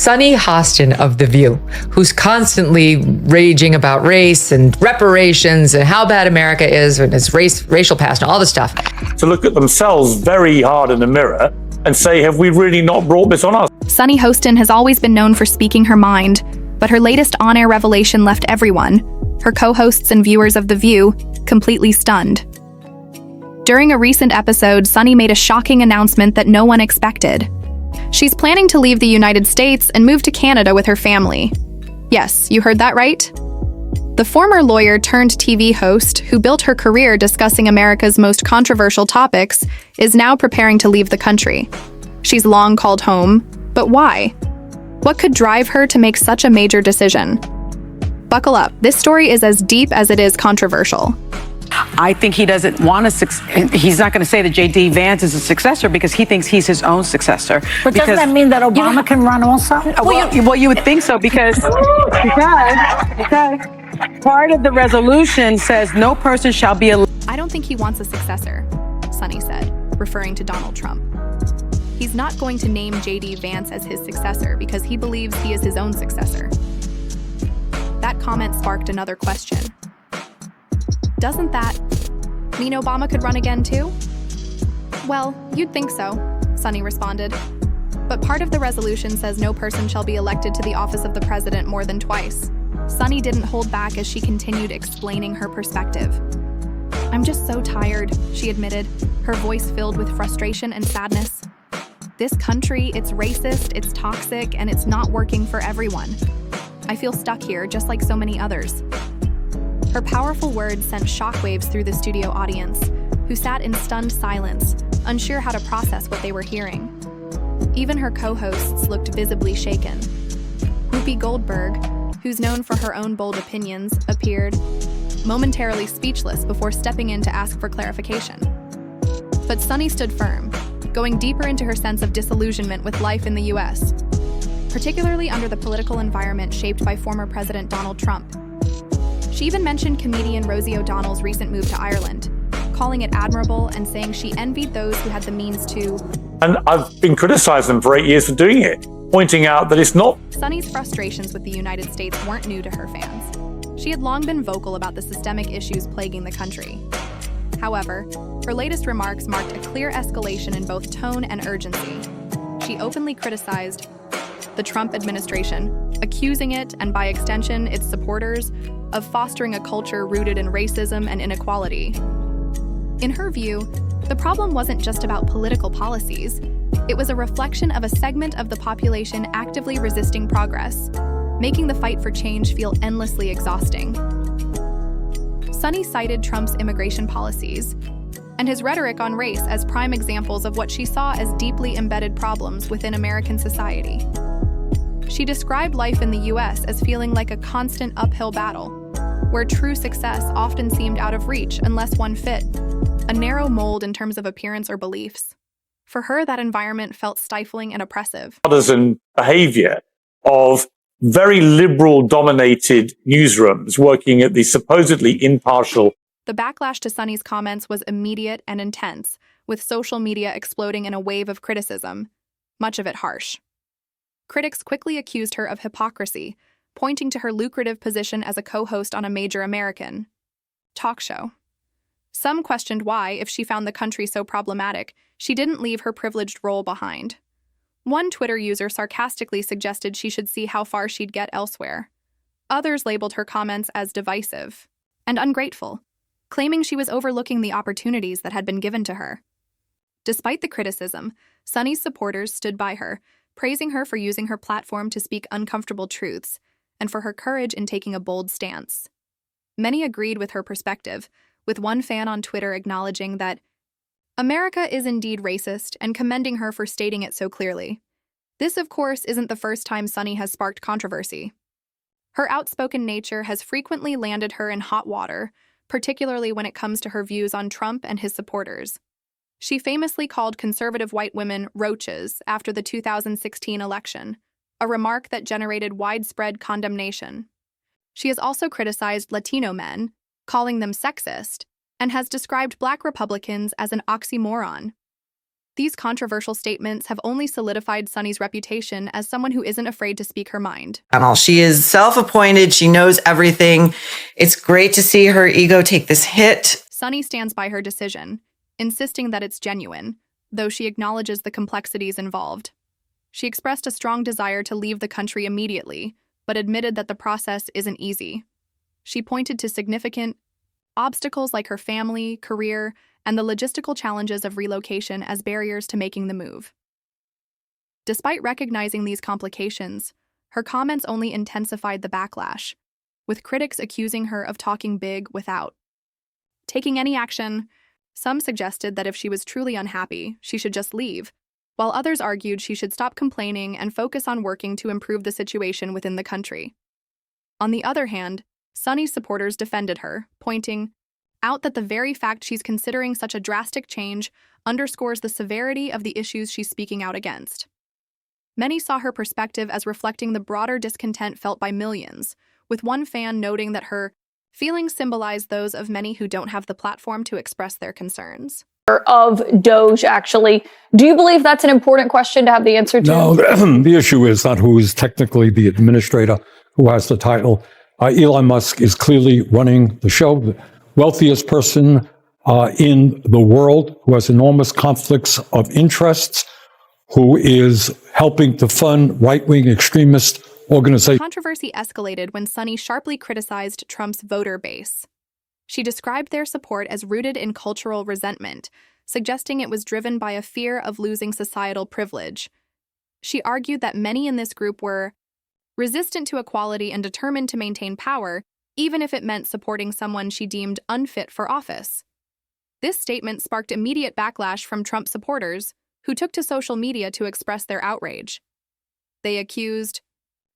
Sunny Hostin of The View, who's constantly raging about race and reparations and how bad America is and its racial past and all this stuff. To look at themselves very hard in the mirror and say, have we really not brought this on us? Sunny Hostin has always been known for speaking her mind, but her latest on-air revelation left everyone, her co-hosts and viewers of The View, completely stunned. During a recent episode, Sunny made a shocking announcement that no one expected. She's planning to leave the United States and move to Canada with her family. Yes, you heard that right? The former lawyer turned TV host, who built her career discussing America's most controversial topics, is now preparing to leave the country. She's long called home, but why? What could drive her to make such a major decision? Buckle up, this story is as deep as it is controversial. I think he doesn't want he's not going to say that J.D. Vance is a successor because he thinks he's his own successor. But doesn't that mean that Obama can run also? Well, you would think so because part of the resolution says no person shall be I don't think he wants a successor, Sunny said, referring to Donald Trump. He's not going to name J.D. Vance as his successor because he believes he is his own successor. That comment sparked another question. Doesn't that mean Obama could run again too? Well, you'd think so, Sunny responded. But part of the resolution says no person shall be elected to the office of the president more than twice. Sunny didn't hold back as she continued explaining her perspective. I'm just so tired, she admitted, her voice filled with frustration and sadness. This country, it's racist, it's toxic, and it's not working for everyone. I feel stuck here, just like so many others. Her powerful words sent shockwaves through the studio audience, who sat in stunned silence, unsure how to process what they were hearing. Even her co-hosts looked visibly shaken. Whoopi Goldberg, who's known for her own bold opinions, appeared, momentarily speechless before stepping in to ask for clarification. But Sunny stood firm, going deeper into her sense of disillusionment with life in the U.S., particularly under the political environment shaped by former President Donald Trump. She even mentioned comedian Rosie O'Donnell's recent move to Ireland, calling it admirable and saying she envied those who had the means to... And I've been criticizing them for 8 years for doing it, pointing out that it's not... Sunny's frustrations with the United States weren't new to her fans. She had long been vocal about the systemic issues plaguing the country. However, her latest remarks marked a clear escalation in both tone and urgency. She openly criticized the Trump administration, accusing it, and by extension its supporters, of fostering a culture rooted in racism and inequality. In her view, the problem wasn't just about political policies. It was a reflection of a segment of the population actively resisting progress, making the fight for change feel endlessly exhausting. Sunny cited Trump's immigration policies and his rhetoric on race as prime examples of what she saw as deeply embedded problems within American society. She described life in the U.S. as feeling like a constant uphill battle, where true success often seemed out of reach unless one fit a narrow mold in terms of appearance or beliefs. For her, that environment felt stifling and oppressive. Partisan behavior of very liberal-dominated newsrooms working at the supposedly impartial. The backlash to Sunny's comments was immediate and intense, with social media exploding in a wave of criticism, much of it harsh. Critics quickly accused her of hypocrisy, pointing to her lucrative position as a co-host on a major American talk show. Some questioned why, if she found the country so problematic, she didn't leave her privileged role behind. One Twitter user sarcastically suggested she should see how far she'd get elsewhere. Others labeled her comments as divisive and ungrateful, claiming she was overlooking the opportunities that had been given to her. Despite the criticism, Sunny's supporters stood by her, praising her for using her platform to speak uncomfortable truths and for her courage in taking a bold stance. Many agreed with her perspective, with one fan on Twitter acknowledging that America is indeed racist and commending her for stating it so clearly. This, of course, isn't the first time Sunny has sparked controversy. Her outspoken nature has frequently landed her in hot water, particularly when it comes to her views on Trump and his supporters. She famously called conservative white women roaches after the 2016 election, a remark that generated widespread condemnation. She has also criticized Latino men, calling them sexist, and has described Black Republicans as an oxymoron. These controversial statements have only solidified Sunny's reputation as someone who isn't afraid to speak her mind. She is self-appointed. She knows everything. It's great to see her ego take this hit. Sunny stands by her decision, insisting that it's genuine, though she acknowledges the complexities involved. She expressed a strong desire to leave the country immediately, but admitted that the process isn't easy. She pointed to significant obstacles like her family, career, and the logistical challenges of relocation as barriers to making the move. Despite recognizing these complications, her comments only intensified the backlash, with critics accusing her of talking big without taking any action. Some suggested that if she was truly unhappy, she should just leave, while others argued she should stop complaining and focus on working to improve the situation within the country. On the other hand, Sunny's supporters defended her, pointing out that the very fact she's considering such a drastic change underscores the severity of the issues she's speaking out against. Many saw her perspective as reflecting the broader discontent felt by millions, with one fan noting that her feelings symbolize those of many who don't have the platform to express their concerns. Of Doge, actually. Do you believe that's an important question to have the answer to? No, the issue is not who is technically the administrator, who has the title. Elon Musk is clearly running the show, the wealthiest person in the world, who has enormous conflicts of interests, who is helping to fund right-wing extremist organizations. Controversy escalated when Sunny sharply criticized Trump's voter base. She described their support as rooted in cultural resentment, suggesting it was driven by a fear of losing societal privilege. She argued that many in this group were resistant to equality and determined to maintain power, even if it meant supporting someone she deemed unfit for office. This statement sparked immediate backlash from Trump supporters, who took to social media to express their outrage. They accused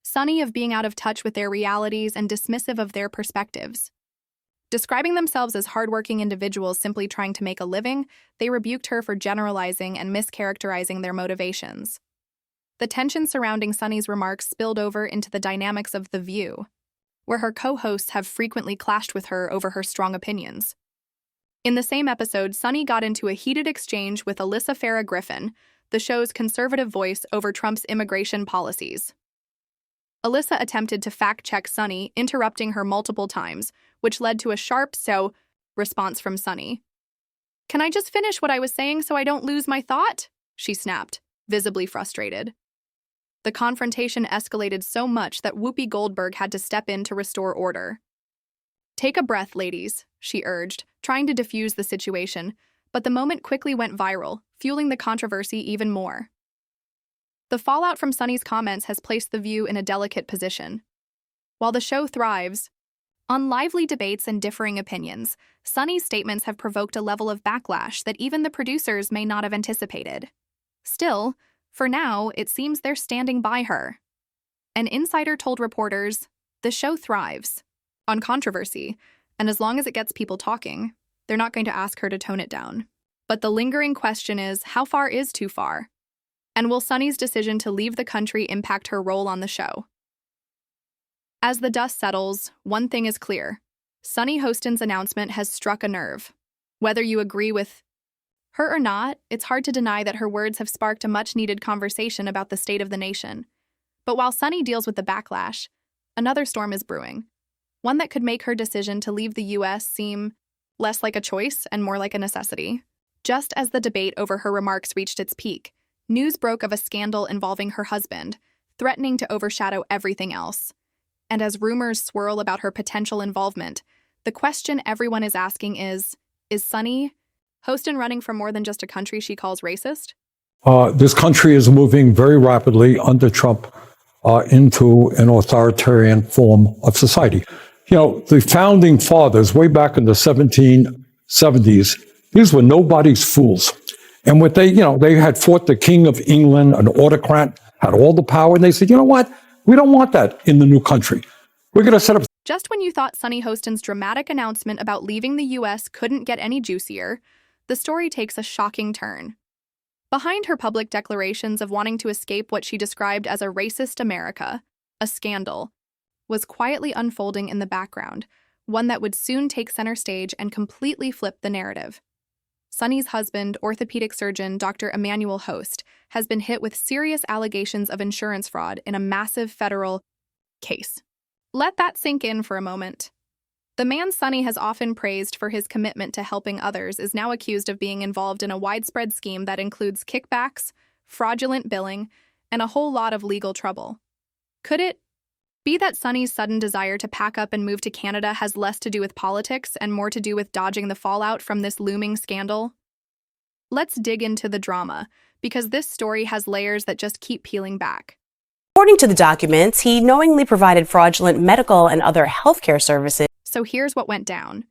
Sunny of being out of touch with their realities and dismissive of their perspectives. Describing themselves as hardworking individuals simply trying to make a living, they rebuked her for generalizing and mischaracterizing their motivations. The tension surrounding Sunny's remarks spilled over into the dynamics of The View, where her co-hosts have frequently clashed with her over her strong opinions. In the same episode, Sunny got into a heated exchange with Alyssa Farah Griffin, the show's conservative voice over Trump's immigration policies. Alyssa attempted to fact-check Sunny, interrupting her multiple times, which led to a sharp response from Sunny. "Can I just finish what I was saying so I don't lose my thought?" she snapped, visibly frustrated. The confrontation escalated so much that Whoopi Goldberg had to step in to restore order. "Take a breath, ladies," she urged, trying to defuse the situation, but the moment quickly went viral, fueling the controversy even more. The fallout from Sunny's comments has placed The View in a delicate position. While the show thrives on lively debates and differing opinions, Sunny's statements have provoked a level of backlash that even the producers may not have anticipated. Still, for now, it seems they're standing by her. An insider told reporters, "The show thrives on controversy, and as long as it gets people talking, they're not going to ask her to tone it down." But the lingering question is, how far is too far? And will Sunny's decision to leave the country impact her role on the show? As the dust settles, one thing is clear. Sunny Hostin's announcement has struck a nerve. Whether you agree with her or not, it's hard to deny that her words have sparked a much-needed conversation about the state of the nation. But while Sunny deals with the backlash, another storm is brewing. One that could make her decision to leave the U.S. seem less like a choice and more like a necessity. Just as the debate over her remarks reached its peak, news broke of a scandal involving her husband, threatening to overshadow everything else. And as rumors swirl about her potential involvement, the question everyone is asking is Sunny Hostin running for more than just a country she calls racist? This country is moving very rapidly under Trump into an authoritarian form of society. You know, the founding fathers, way back in the 1770s, these were nobody's fools. And what they had fought the King of England, an autocrat, had all the power, and they said, you know what? We don't want that in the new country. We're going to set up. Just when you thought Sunny Hostin's dramatic announcement about leaving the U.S. couldn't get any juicier, the story takes a shocking turn. Behind her public declarations of wanting to escape what she described as a racist America, a scandal was quietly unfolding in the background, one that would soon take center stage and completely flip the narrative. Sunny's husband, orthopedic surgeon Dr. Emmanuel Host, has been hit with serious allegations of insurance fraud in a massive federal case. Let that sink in for a moment. The man Sunny has often praised for his commitment to helping others is now accused of being involved in a widespread scheme that includes kickbacks, fraudulent billing, and a whole lot of legal trouble. Could it be that Sunny's sudden desire to pack up and move to Canada has less to do with politics and more to do with dodging the fallout from this looming scandal? Let's dig into the drama, because this story has layers that just keep peeling back. According to the documents, he knowingly provided fraudulent medical and other healthcare services. So here's what went down.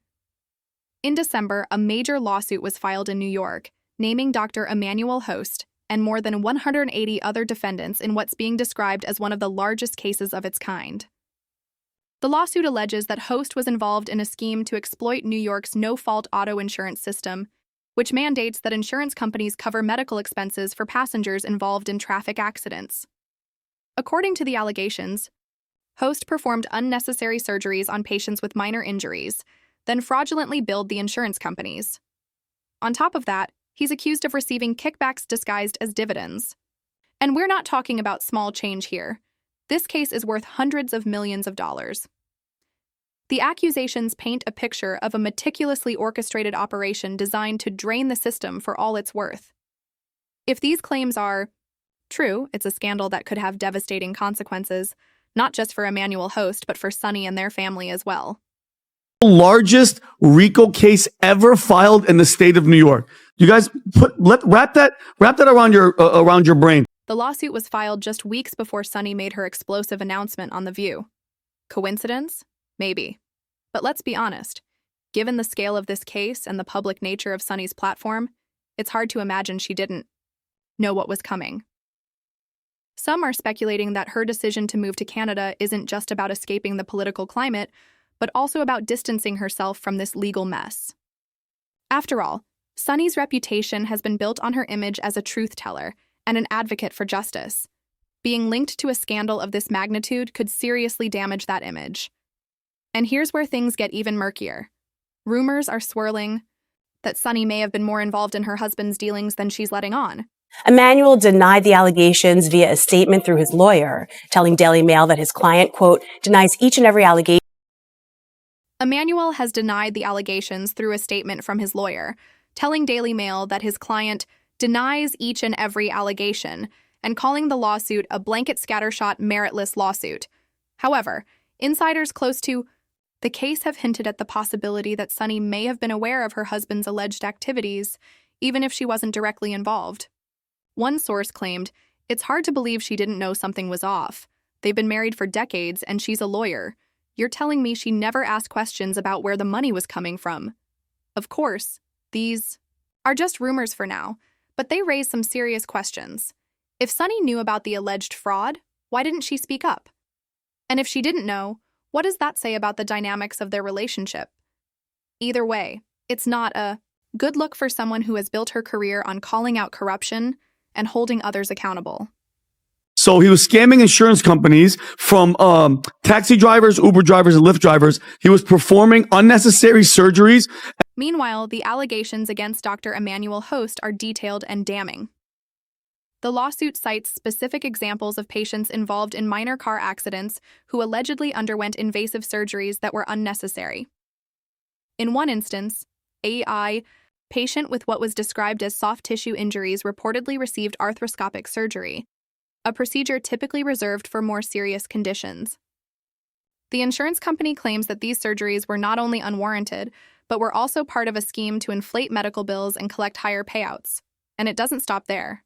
In December, a major lawsuit was filed in New York, naming Dr. Emmanuel Host and more than 180 other defendants in what's being described as one of the largest cases of its kind. The lawsuit alleges that Host was involved in a scheme to exploit New York's no-fault auto insurance system, which mandates that insurance companies cover medical expenses for passengers involved in traffic accidents. According to the allegations, Host performed unnecessary surgeries on patients with minor injuries, then fraudulently billed the insurance companies. On top of that, he's accused of receiving kickbacks disguised as dividends. And we're not talking about small change here. This case is worth hundreds of millions of dollars. The accusations paint a picture of a meticulously orchestrated operation designed to drain the system for all it's worth. If these claims are true, it's a scandal that could have devastating consequences, not just for Emmanuel Host, but for Sunny and their family as well. Largest RICO case ever filed in the state of New York. You guys wrap that around your brain. The lawsuit was filed just weeks before Sunny made her explosive announcement on The View. Coincidence? Maybe. But let's be honest. Given the scale of this case and the public nature of Sunny's platform, it's hard to imagine she didn't know what was coming. Some are speculating that her decision to move to Canada isn't just about escaping the political climate, but also about distancing herself from this legal mess. After all, Sunny's reputation has been built on her image as a truth teller and an advocate for justice. Being linked to a scandal of this magnitude could seriously damage that image. And here's where things get even murkier. Rumors are swirling that Sunny may have been more involved in her husband's dealings than she's letting on. Emmanuel denied the allegations via a statement through his lawyer, telling Daily Mail that his client, quote, denies each and every allegation. Emmanuel has denied the allegations through a statement from his lawyer, telling Daily Mail that his client denies each and every allegation and calling the lawsuit a blanket scattershot, meritless lawsuit. However, insiders close to the case have hinted at the possibility that Sunny may have been aware of her husband's alleged activities, even if she wasn't directly involved. One source claimed, "It's hard to believe she didn't know something was off. They've been married for decades and she's a lawyer. You're telling me she never asked questions about where the money was coming from?" Of course, these are just rumors for now, but they raise some serious questions. If Sunny knew about the alleged fraud, why didn't she speak up? And if she didn't know, what does that say about the dynamics of their relationship? Either way, it's not a good look for someone who has built her career on calling out corruption and holding others accountable. So he was scamming insurance companies from taxi drivers, Uber drivers, and Lyft drivers. He was performing unnecessary surgeries. Meanwhile, the allegations against Dr. Emmanuel Host are detailed and damning. The lawsuit cites specific examples of patients involved in minor car accidents who allegedly underwent invasive surgeries that were unnecessary. In one instance, a patient with what was described as soft tissue injuries reportedly received arthroscopic surgery, a procedure typically reserved for more serious conditions. The insurance company claims that these surgeries were not only unwarranted, but were also part of a scheme to inflate medical bills and collect higher payouts. And it doesn't stop there.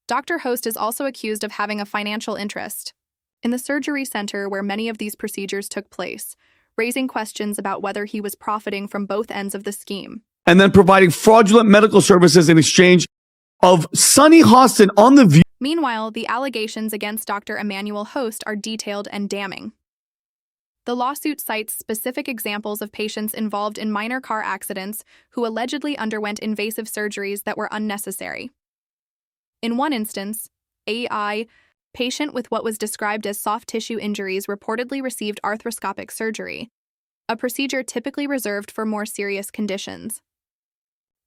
Dr. Host is also accused of having a financial interest in the surgery center where many of these procedures took place, raising questions about whether he was profiting from both ends of the scheme. And then providing fraudulent medical services in exchange of Sunny Hostin on The View. Meanwhile, the allegations against Dr. Emmanuel Host are detailed and damning. The lawsuit cites specific examples of patients involved in minor car accidents who allegedly underwent invasive surgeries that were unnecessary. In one instance, a patient with what was described as soft tissue injuries reportedly received arthroscopic surgery, a procedure typically reserved for more serious conditions.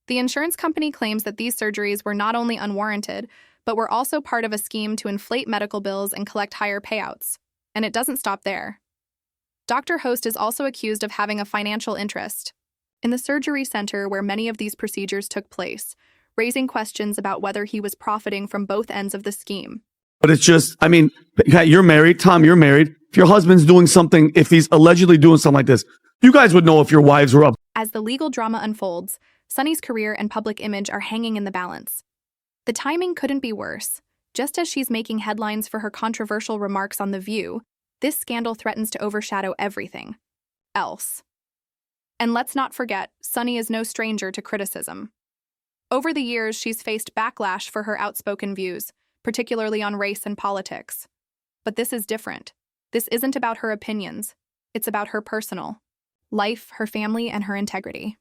The insurance company claims that these surgeries were not only unwarranted, but were also part of a scheme to inflate medical bills and collect higher payouts. And it doesn't stop there. Dr. Host is also accused of having a financial interest in the surgery center where many of these procedures took place, raising questions about whether he was profiting from both ends of the scheme. But it's just, I mean, you're married. Tom, you're married. If your husband's doing something, if he's allegedly doing something like this, you guys would know if your wives were up. As the legal drama unfolds, Sunny's career and public image are hanging in the balance. The timing couldn't be worse. Just as she's making headlines for her controversial remarks on The View, this scandal threatens to overshadow everything else. And let's not forget, Sunny is no stranger to criticism. Over the years, she's faced backlash for her outspoken views, particularly on race and politics. But this is different. This isn't about her opinions. It's about her personal life, her family, and her integrity.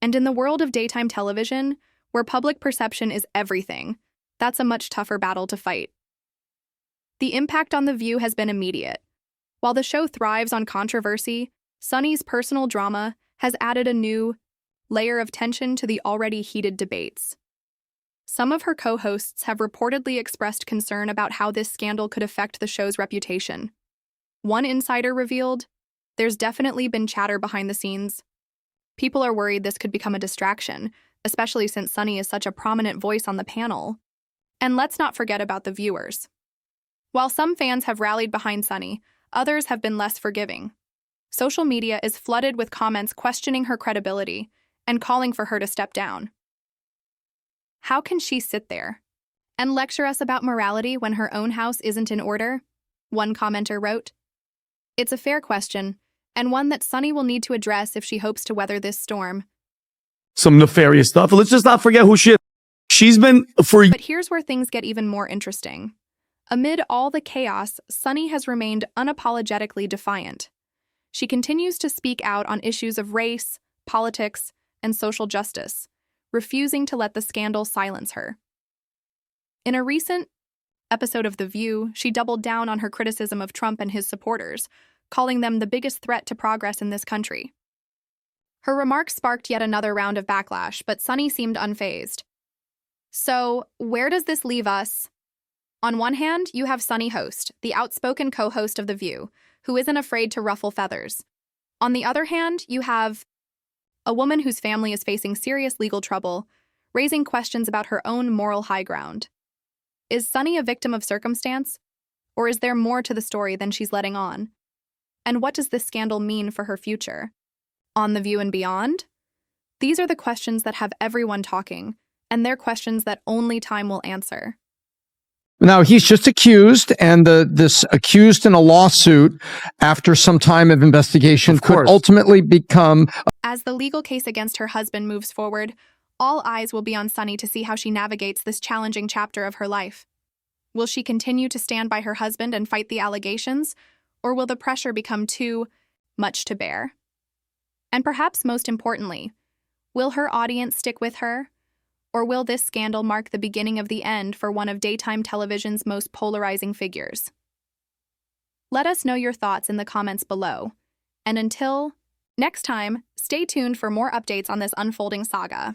And in the world of daytime television, where public perception is everything, that's a much tougher battle to fight. The impact on The View has been immediate. While the show thrives on controversy, Sunny's personal drama has added a new layer of tension to the already heated debates. Some of her co-hosts have reportedly expressed concern about how this scandal could affect the show's reputation. One insider revealed, "There's definitely been chatter behind the scenes. People are worried this could become a distraction, especially since Sunny is such a prominent voice on the panel." And let's not forget about the viewers. While some fans have rallied behind Sunny, others have been less forgiving. Social media is flooded with comments questioning her credibility and calling for her to step down. How can she sit there and lecture us about morality when her own house isn't in order? One commenter wrote. It's a fair question, and one that Sunny will need to address if she hopes to weather this storm. Some nefarious stuff. Let's just not forget who she is. She's been for... But here's where things get even more interesting. Amid all the chaos, Sunny has remained unapologetically defiant. She continues to speak out on issues of race, politics, and social justice, refusing to let the scandal silence her. In a recent episode of The View, she doubled down on her criticism of Trump and his supporters, calling them the biggest threat to progress in this country. Her remarks sparked yet another round of backlash, but Sunny seemed unfazed. So, where does this leave us? On one hand, you have Sunny Host, the outspoken co-host of The View, who isn't afraid to ruffle feathers. On the other hand, you have a woman whose family is facing serious legal trouble, raising questions about her own moral high ground. Is Sunny a victim of circumstance? Or is there more to the story than she's letting on? And what does this scandal mean for her future? On The View and beyond? These are the questions that have everyone talking, and they're questions that only time will answer. Now, he's just accused, and this accused in a lawsuit after some time of investigation could ultimately become... As the legal case against her husband moves forward, all eyes will be on Sunny to see how she navigates this challenging chapter of her life. Will she continue to stand by her husband and fight the allegations, or will the pressure become too much to bear? And perhaps most importantly, will her audience stick with her? Or will this scandal mark the beginning of the end for one of daytime television's most polarizing figures? Let us know your thoughts in the comments below. And until next time, stay tuned for more updates on this unfolding saga.